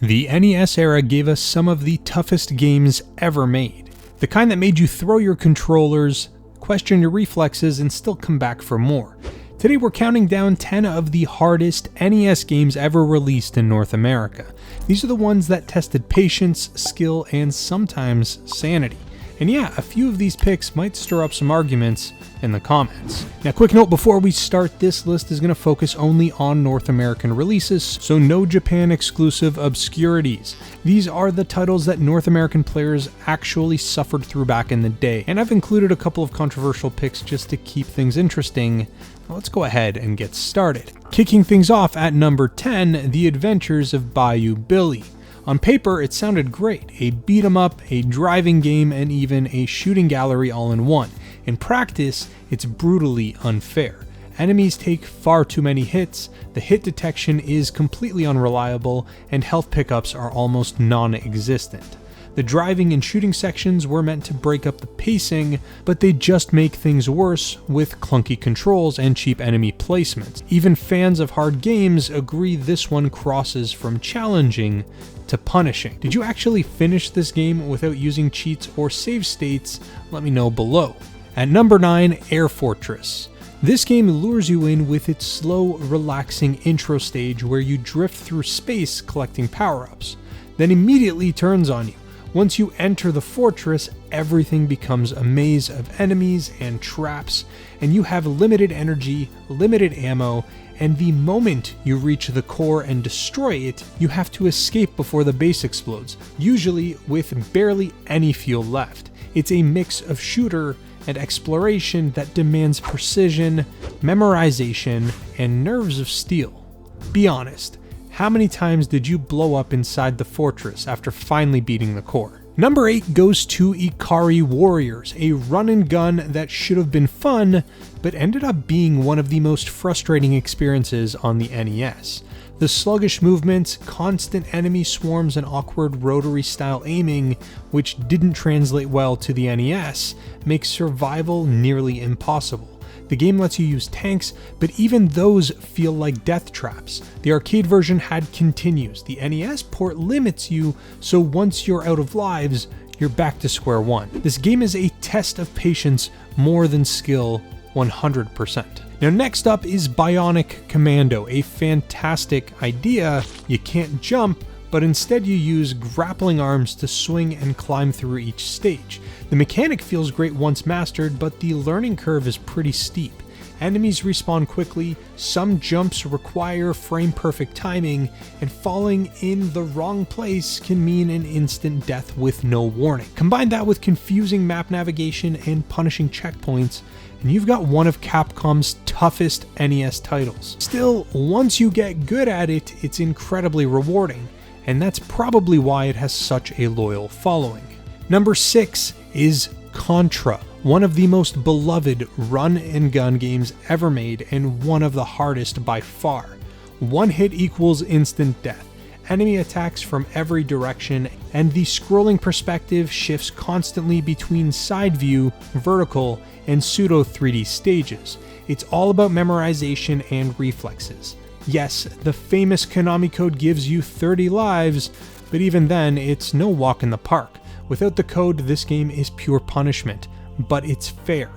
The NES era gave us some of the toughest games ever made. The kind that made you throw your controllers, question your reflexes, and still come back for more. Today we're counting down 10 of the hardest NES games ever released in North America. These are the ones that tested patience, skill, and sometimes sanity. And yeah, a few of these picks might stir up some arguments in the comments. Now, quick note before we start, this list is going to focus only on North American releases, so no Japan exclusive obscurities. These are the titles that North American players actually suffered through back in the day, and I've included a couple of controversial picks just to keep things interesting. Now, let's go ahead and get started. Kicking things off at number 10, The Adventures of Bayou Billy. On paper, it sounded great. A beat 'em up, a driving game, and even a shooting gallery all in one. In practice, it's brutally unfair. Enemies take far too many hits, the hit detection is completely unreliable, and health pickups are almost non-existent. The driving and shooting sections were meant to break up the pacing, but they just make things worse with clunky controls and cheap enemy placements. Even fans of hard games agree this one crosses from challenging to punishing. Did you actually finish this game without using cheats or save states? Let me know below. At number 9, Air Fortress. This game lures you in with its slow, relaxing intro stage where you drift through space collecting power-ups, then immediately turns on you. Once you enter the fortress, everything becomes a maze of enemies and traps, and you have limited energy, limited ammo, and the moment you reach the core and destroy it, you have to escape before the base explodes, usually with barely any fuel left. It's a mix of shooter and exploration that demands precision, memorization, and nerves of steel. Be honest. How many times did you blow up inside the fortress after finally beating the core? Number 8 goes to Ikari Warriors, a run and gun that should have been fun, but ended up being one of the most frustrating experiences on the NES. The sluggish movements, constant enemy swarms, and awkward rotary style aiming, which didn't translate well to the NES, makes survival nearly impossible. The game lets you use tanks, but even those feel like death traps. The arcade version had continues. The NES port limits you, so once you're out of lives, you're back to square one. This game is a test of patience more than skill, 100%. Now next up is Bionic Commando, a fantastic idea. You can't jump, but instead you use grappling arms to swing and climb through each stage. The mechanic feels great once mastered, but the learning curve is pretty steep. Enemies respawn quickly, some jumps require frame-perfect timing, and falling in the wrong place can mean an instant death with no warning. Combine that with confusing map navigation and punishing checkpoints, and you've got one of Capcom's toughest NES titles. Still, once you get good at it, it's incredibly rewarding, and that's probably why it has such a loyal following. Number 6 is Contra, one of the most beloved run and gun games ever made and one of the hardest by far. One hit equals instant death, enemy attacks from every direction, and the scrolling perspective shifts constantly between side view, vertical, and pseudo 3D stages. It's all about memorization and reflexes. Yes, the famous Konami code gives you 30 lives, but even then, it's no walk in the park. Without the code, this game is pure punishment, but it's fair.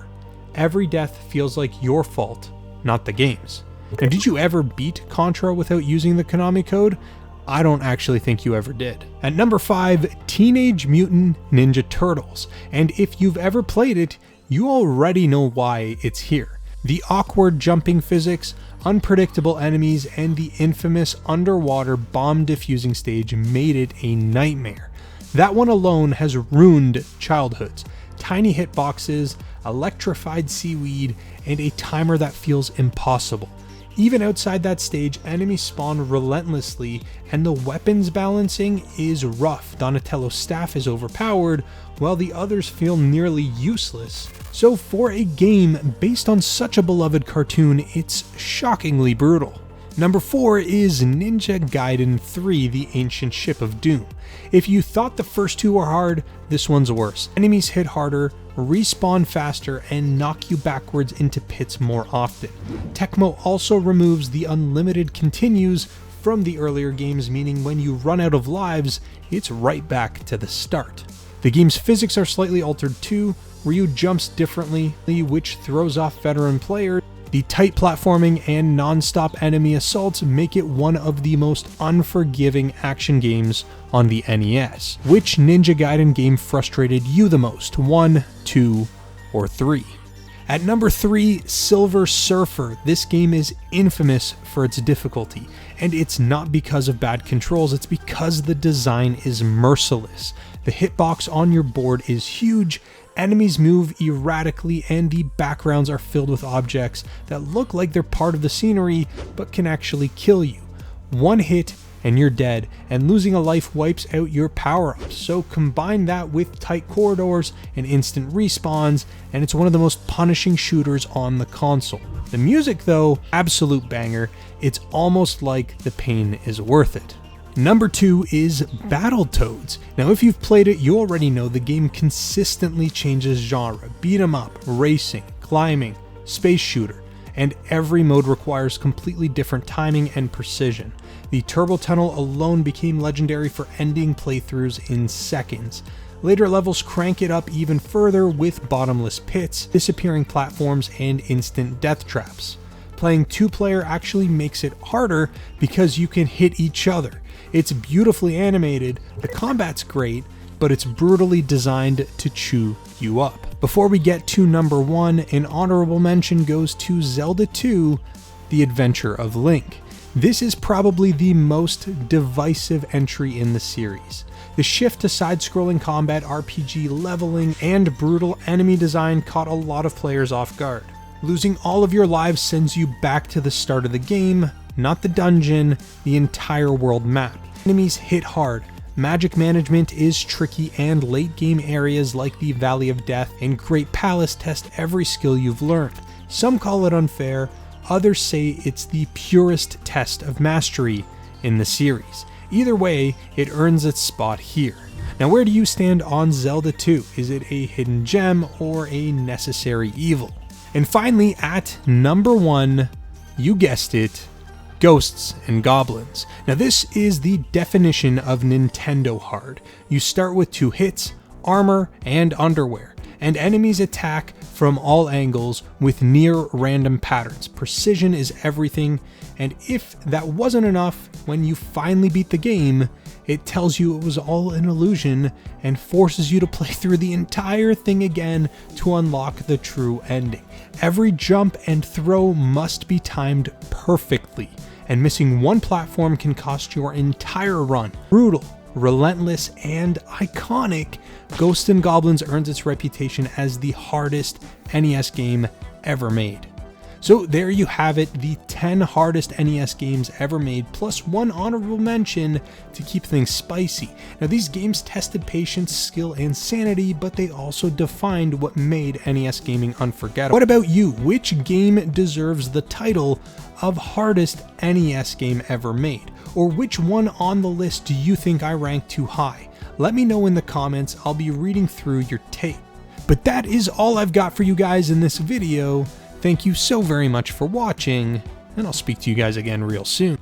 Every death feels like your fault, not the game's. Now, did you ever beat Contra without using the Konami code? I don't actually think you ever did. At number 5, Teenage Mutant Ninja Turtles, and if you've ever played it, you already know why it's here. The awkward jumping physics, unpredictable enemies, and the infamous underwater bomb defusing stage made it a nightmare. That one alone has ruined childhoods. Tiny hitboxes, electrified seaweed, and a timer that feels impossible. Even outside that stage, enemies spawn relentlessly, and the weapons balancing is rough. Donatello's staff is overpowered, while the others feel nearly useless. So for a game based on such a beloved cartoon, it's shockingly brutal. Number 4 is Ninja Gaiden III, The Ancient Ship of Doom. If you thought the first two were hard, this one's worse. Enemies hit harder, respawn faster, and knock you backwards into pits more often. Tecmo also removes the unlimited continues, from the earlier games, meaning when you run out of lives, it's right back to the start. The game's physics are slightly altered too. Ryu jumps differently, which throws off veteran players. The tight platforming and non-stop enemy assaults make it one of the most unforgiving action games on the NES. Which Ninja Gaiden game frustrated you the most? 1, 2, or 3? At number 3, Silver Surfer. This game is infamous for its difficulty, and it's not because of bad controls, it's because the design is merciless. The hitbox on your board is huge, enemies move erratically, and the backgrounds are filled with objects that look like they're part of the scenery but can actually kill you. One hit and you're dead, and losing a life wipes out your power-ups. So combine that with tight corridors and instant respawns, and it's one of the most punishing shooters on the console. The music though, absolute banger. It's almost like the pain is worth it. Number 2 is Battletoads. Now if you've played it, you already know the game consistently changes genre. Beat 'em up, racing, climbing, space shooter, and every mode requires completely different timing and precision. The Turbo Tunnel alone became legendary for ending playthroughs in seconds. Later levels crank it up even further with bottomless pits, disappearing platforms, and instant death traps. Playing 2-player actually makes it harder because you can hit each other. It's beautifully animated, the combat's great, but it's brutally designed to chew you up. Before we get to number 1, an honorable mention goes to Zelda 2, The Adventure of Link. This is probably the most divisive entry in the series. The shift to side-scrolling combat, RPG leveling, and brutal enemy design caught a lot of players off guard. Losing all of your lives sends you back to the start of the game, not the dungeon, the entire world map. Enemies hit hard, magic management is tricky, and late game areas like the Valley of Death and Great Palace test every skill you've learned. Some call it unfair, others say it's the purest test of mastery in the series. Either way, it earns its spot here. Now where do you stand on Zelda 2? Is it a hidden gem or a necessary evil? And finally, at number 1, you guessed it, Ghosts and Goblins. Now this is the definition of Nintendo hard. You start with 2 hits, armor, and underwear, and enemies attack from all angles with near random patterns. Precision is everything, and if that wasn't enough, when you finally beat the game, it tells you it was all an illusion and forces you to play through the entire thing again to unlock the true ending. Every jump and throw must be timed perfectly, and missing one platform can cost your entire run. Brutal, relentless, and iconic, Ghosts and Goblins earns its reputation as the hardest NES game ever made. So there you have it, the 10 hardest NES games ever made, plus one honorable mention to keep things spicy. Now these games tested patience, skill, and sanity, but they also defined what made NES gaming unforgettable. What about you? Which game deserves the title of hardest NES game ever made? Or which one on the list do you think I ranked too high? Let me know in the comments, I'll be reading through your take. But that is all I've got for you guys in this video. Thank you so very much for watching, and I'll speak to you guys again real soon.